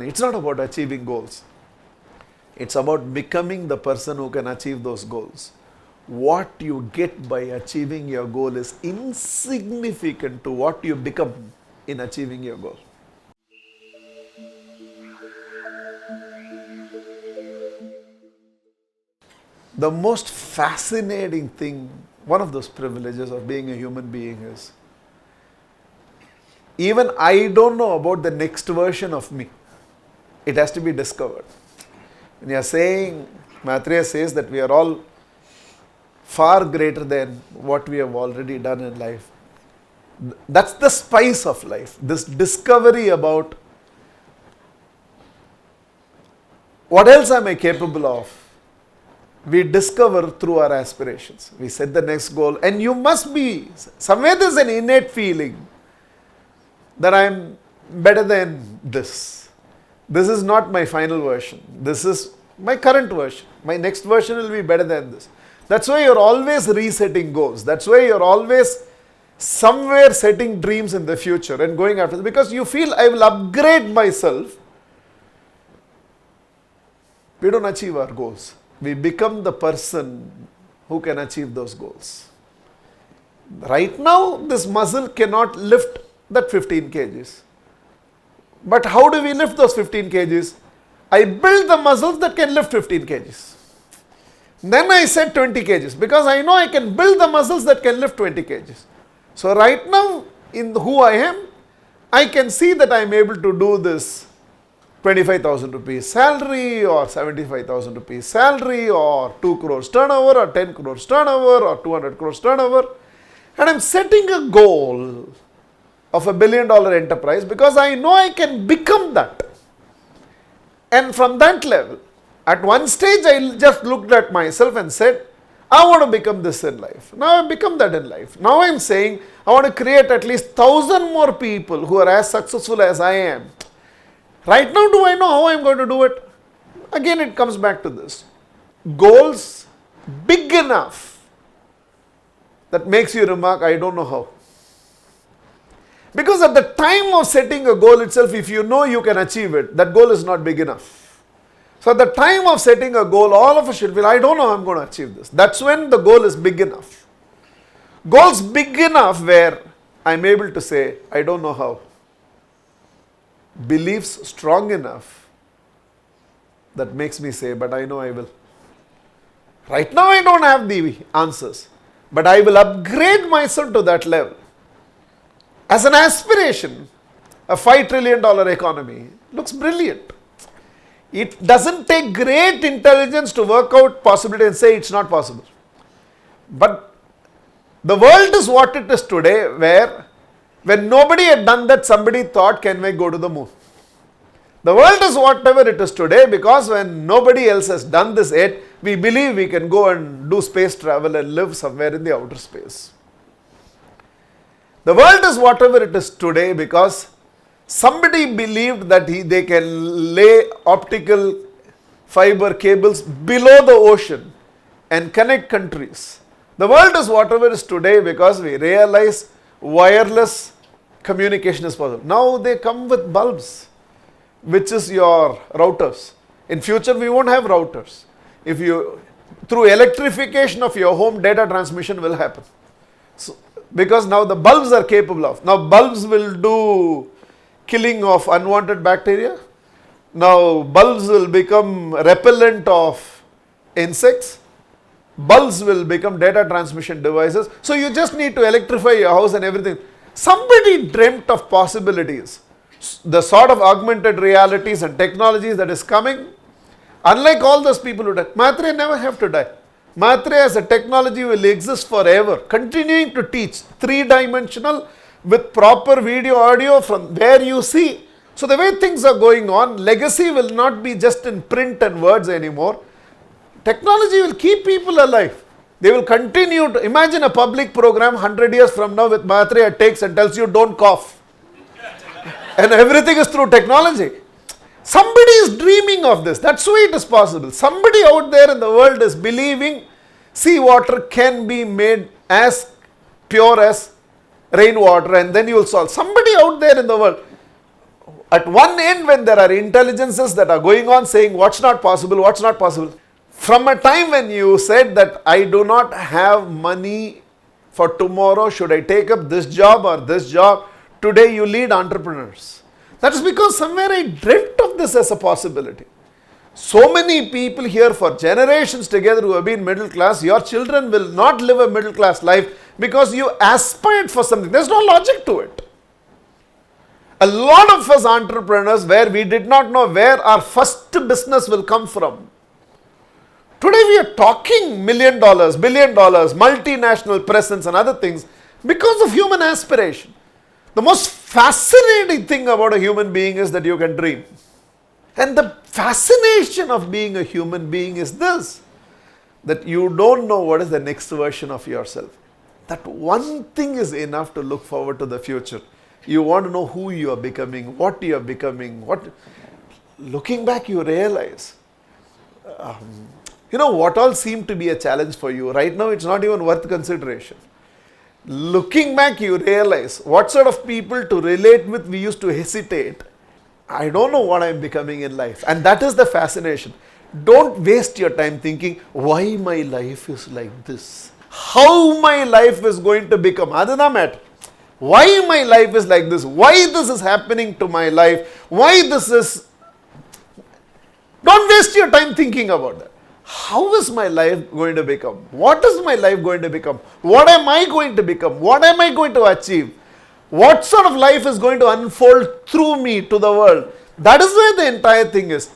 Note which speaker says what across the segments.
Speaker 1: It's not about achieving goals. It's about becoming the person who can achieve those goals. What you get by achieving your goal is insignificant to what you become in achieving your goal. The most fascinating thing, one of those privileges of being a human being is, even I don't know about the next version of me. It has to be discovered. When you are saying, Maitreya says that we are all far greater than what we have already done in life. That's the spice of life. This discovery about what else am I capable of? We discover through our aspirations. We set the next goal, and you must be, somewhere there's an innate feeling that I'm better than this. This is not my final version. This is my current version. My next version will be better than this. That's why you're always resetting goals. That's why you're always somewhere setting dreams in the future and going after them, because you feel I will upgrade myself. We don't achieve our goals. We become the person who can achieve those goals. Right now, this muscle cannot lift that 15 kgs. But how do we lift those 15 kgs? I build the muscles that can lift 15 kgs. Then I set 20 kgs because I know I can build the muscles that can lift 20 kgs. So right now, in who I am, I can see that I am able to do this 25,000 rupees salary or 75,000 rupees salary or 2 crores turnover or 10 crores turnover or 200 crores turnover. And I am setting a goal of $1 billion enterprise because I know I can become that. And from that level, at one stage I just looked at myself and said, I want to become this in life. Now I have become that in life. Now I am saying, I want to create at least 1,000 more people who are as successful as I am. Right now, do I know how I am going to do it? Again, it comes back to this. Goals big enough that makes you remark, I don't know how. Because at the time of setting a goal itself, if you know you can achieve it, that goal is not big enough. So at the time of setting a goal, all of us should feel, I don't know how I'm going to achieve this. That's when the goal is big enough. Goals big enough where I'm able to say, I don't know how. Beliefs strong enough that makes me say, but I know I will. Right now I don't have the answers, but I will upgrade myself to that level. As an aspiration, a $5 trillion economy looks brilliant. It doesn't take great intelligence to work out possibility and say it's not possible. But the world is what it is today, where when nobody had done that, somebody thought, can we go to the moon? The world is whatever it is today because when nobody else has done this yet, we believe we can go and do space travel and live somewhere in the outer space. The world is whatever it is today because somebody believed that they can lay optical fiber cables below the ocean and connect countries. The world is whatever it is today because we realize wireless communication is possible. Now they come with bulbs, which is your routers. In future, we won't have routers. If you, through electrification of your home, data transmission will happen. So, because now the bulbs are capable of. Now bulbs will do killing of unwanted bacteria. Now bulbs will become repellent of insects. Bulbs will become data transmission devices. So you just need to electrify your house and everything. Somebody dreamt of possibilities. The sort of augmented realities and technologies that is coming. Unlike all those people who died, Maitreya never have to die. Maitreya as a technology will exist forever, continuing to teach 3-dimensional with proper video audio from where you see. So the way things are going on, legacy will not be just in print and words anymore. Technology will keep people alive. They will continue to, imagine a public program 100 years from now with Maitreya takes and tells you don't cough. And everything is through technology. Somebody is dreaming of this. That's why it is possible. Somebody out there in the world is believing seawater can be made as pure as rainwater and then you will solve. Somebody out there in the world. At one end, when there are intelligences that are going on saying what's not possible, what's not possible. From a time when you said that I do not have money for tomorrow, should I take up this job or this job? Today you lead entrepreneurs. That is because somewhere I dreamt of this as a possibility. So many people here for generations together who have been middle class, your children will not live a middle class life because you aspired for something. There's no logic to it. A lot of us entrepreneurs where we did not know where our first business will come from. Today we are talking $1 million, $1 billion, multinational presence and other things because of human aspiration. The most fascinating thing about a human being is that you can dream. And the fascination of being a human being is this, that you don't know what is the next version of yourself. That one thing is enough to look forward to the future. You want to know who you are becoming, what you are becoming. Looking back, you realize, what all seemed to be a challenge for you. Right now, it's not even worth consideration. Looking back, you realize what sort of people to relate with we used to hesitate. I don't know what I'm becoming in life. And that is the fascination. Don't waste your time thinking, why my life is like this? How my life is going to become? Adana matter. Why my life is like this? Why this is happening to my life? Why this is... Don't waste your time thinking about that. How is my life going to become? What is my life going to become? What am I going to become? What am I going to achieve? What sort of life is going to unfold through me to the world? That is where the entire thing is.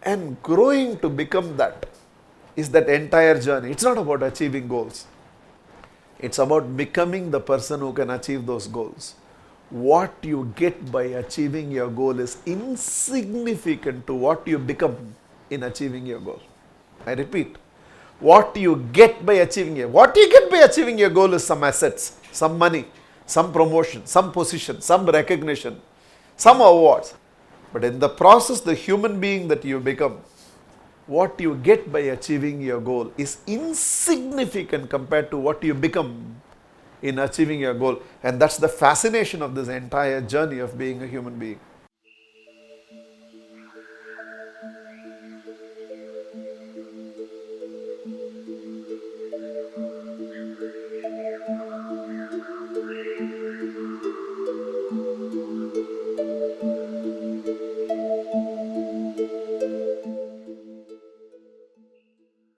Speaker 1: And growing to become that is that entire journey. It's not about achieving goals. It's about becoming the person who can achieve those goals. What you get by achieving your goal is insignificant to what you become in achieving your goal. I repeat, what you get by achieving your goal is some assets, some money, some promotion, some position, some recognition, some awards. But in the process, the human being that you become, what you get by achieving your goal is insignificant compared to what you become in achieving your goal. And that's the fascination of this entire journey of being a human being.